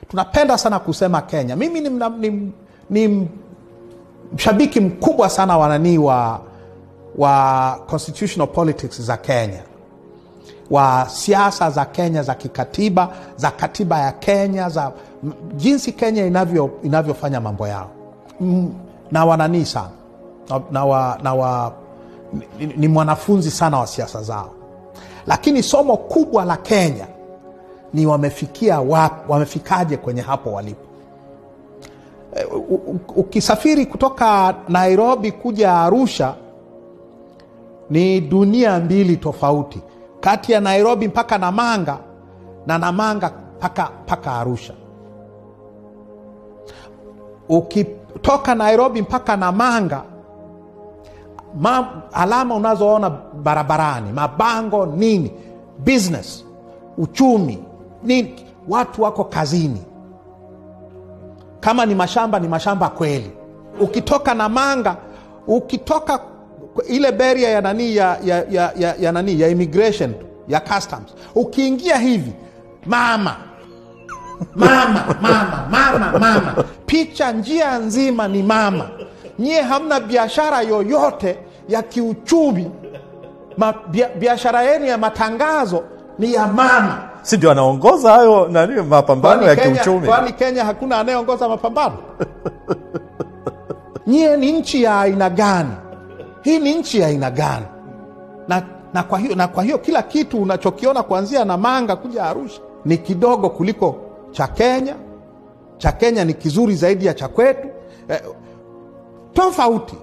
Tunapenda sana kusema Kenya. Mimi ni mshabiki mkubwa sana wa constitutional politics za Kenya, wa siasa za Kenya za kikatiba, za katiba ya Kenya, za jinsi Kenya inavyofanya mambo yao. Na wananii sana ni mwanafunzi sana wa siasa zao. Lakini somo kubwa la Kenya ni wamefikaje kwenye hapo walipo. Ukisafiri kutoka Nairobi kuja Arusha ni dunia mbili tofauti, kati ya Nairobi mpaka Namanga na Namanga mpaka Arusha. Ukitoka Nairobi mpaka Namanga, alama unazoona barabarani, mabango nini, business, uchumi nini, watu wako kazini. Kama ni mashamba kweli. Ukitoka Namanga, ukitoka ile barrier ya immigration, ya customs, ukiingia hivi mama picha njia nzima ni mama. Nyie hamna biashara yoyote ya kiuchumi, biashara yenu ya matangazo ni ya mama. Si ndio anaongoza hayo mapambano ya kiuchumi? Kwani Kenya hakuna anayeongoza mapambano? Nyie ni nchi ya aina gani? Hii ni nchi ya aina gani? Na kwa hiyo kila kitu unachokiona kuanzia Namanga kuja Arusha ni kidogo kuliko cha Kenya. Cha Kenya ni kizuri zaidi ya cha kwetu. Tofauti.